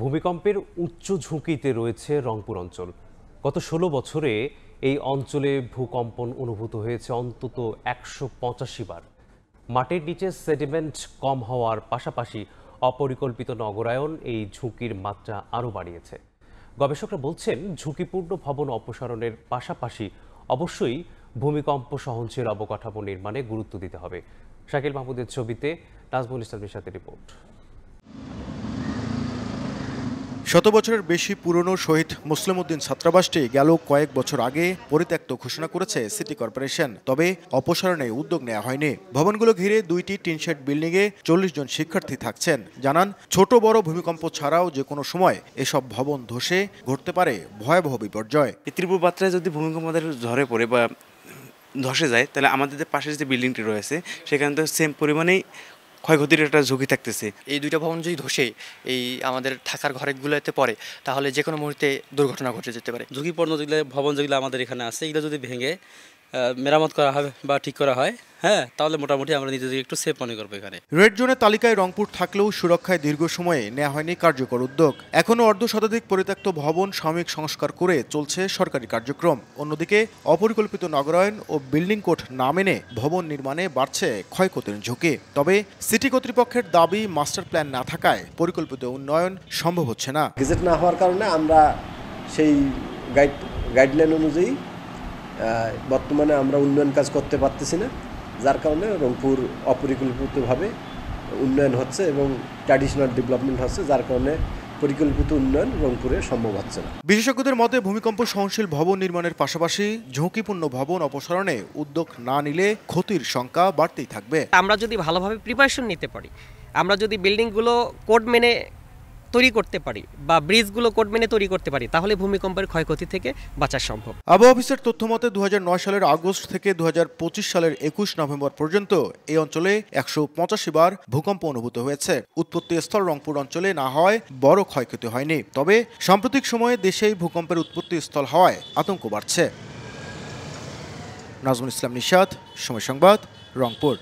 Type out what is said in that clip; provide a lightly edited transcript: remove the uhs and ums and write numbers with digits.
ভূমিকম্পের উচ্চ ঝুঁকিতে রয়েছে রংপুর অঞ্চল। গত ১৬ বছরে এই অঞ্চলে ভূকম্পন অনুভূত হয়েছে অন্তত ১৮৫ বার। মাটির নিচে সেডিমেন্ট কম হওয়ার পাশাপাশি অপরিকল্পিত নগরায়ন এই ঝুঁকির মাত্রা আরও বাড়িয়েছে। গবেষকরা বলছেন, ঝুঁকিপূর্ণ ভবন অপসারণের পাশাপাশি অবশ্যই ভূমিকম্প সহনশীল অবকাঠামো নির্মাণে গুরুত্ব দিতে হবে। শাকিল মাহমুদের ছবিতে নাজমুল ইসলামের সাথে রিপোর্ট। শত বছরের বেশি পুরনো শহীদ মুসলিম উদ্দিন ছাত্রাবাসটি গেল কয়েক বছর আগে পরিত্যক্ত ঘোষণা করেছে সিটি কর্পোরেশন। তবে অপসারণে উদ্যোগ নেওয়া হয়নি। ভবনগুলো ঘিরে দুইটি টিনশেড বিল্ডিংয়ে ৪০ জন শিক্ষার্থী থাকছেন। জানান, ছোট বড় ভূমিকম্প ছাড়াও যে কোনো সময় এসব ভবন ধসে ঘটতে পারে ভয়াবহ বিপর্যয়। ত্রিপুর বাত্রায় যদি ভূমিকম্প আমাদের ঝরে পড়ে বা ধসে যায়, তাহলে আমাদের যে পাশের যে বিল্ডিংটি রয়েছে সেখানে তো সেম পরিমাণেই ক্ষয়ক্ষতির একটা ঝুঁকি থাকতেছে। এই দুইটা ভবন যদি ধসে এই আমাদের থাকার ঘরগুলোতে পড়ে, তাহলে যে কোনো মুহূর্তে দুর্ঘটনা ঘটে যেতে পারে। ঝুঁকিপূর্ণ যেগুলো ভবন যেগুলো আমাদের এখানে আছে, এগুলো যদি ভেঙে মেরামত করা হয় বা ঠিক করা হয়, তাহলে মোটামুটি আমরা নিজেদের একটু সেফ মনে করবো। এখানে রেড জোনের তালিকায় রংপুর থাকলেও সুরক্ষায় দীর্ঘ সময়ে নেওয়া হয়নি কার্যকর উদ্যোগ। এখনও অর্ধশতাধিক পরিত্যক্ত ভবন সাময়িক সংস্কার করে চলছে সরকারি কার্যক্রম। অন্যদিকে অপরিকল্পিত নগরায়ন ও বিল্ডিং কোড না মেনে ভবন নির্মাণে বাড়ছে ক্ষয়ক্ষতির ঝুঁকি। তবে সিটি কর্তৃপক্ষের দাবি, মাস্টার প্ল্যান না থাকায় পরিকল্পিত উন্নয়ন সম্ভব হচ্ছে না। গেজেট না হওয়ার কারণে আমরা সেই গাইডলাইন অনুযায়ী বর্তমানে আমরা উন্নয়ন কাজ করতে পারতেছি না, যার কারণে রংপুর অপরিকল্পিতভাবে উন্নয়ন হচ্ছে এবং ট্র্যাডিশনাল ডেভেলপমেন্ট হচ্ছে, যার কারণে পরিকল্পিত উন্নয়ন রংপুরে সম্ভব হচ্ছে না। বিশেষজ্ঞদের মতে, ভূমিকম্প সহনশীল ভবন নির্মাণের পাশাপাশি ঝুঁকিপূর্ণ ভবন অপসারণে উদ্যোগ না নিলে ক্ষতির সংখ্যা বাড়তেই থাকবে। আমরা যদি ভালোভাবে প্রিপারেশন নিতে পারি, আমরা যদি বিল্ডিংগুলো কোড মেনে তৈরি করতে পারি বা ব্রিজগুলো কোড মেনে তৈরি করতে পারি, তাহলে ভূমিকম্পের ক্ষয়ক্ষতি থেকে বাঁচা সম্ভব। আবহাওয়া অফিসের তথ্য মতে ২০০৯ সালের আগস্ট থেকে ২০২৫ সালের ২১ নভেম্বর পর্যন্ত এই অঞ্চলে ১৮৫ বার ভূকম্প অনুভূত হয়েছে। উৎপত্তি স্থল রংপুর অঞ্চলে না হওয়ায় বড় ক্ষয়ক্ষতি হয়নি। তবে সাম্প্রতিক সময়ে দেশেই ভূকম্পের উৎপত্তি স্থল হওয়ায় আতঙ্ক বাড়ছে। নাজমুল ইসলাম নিশাত, সময় সংবাদ, রংপুর।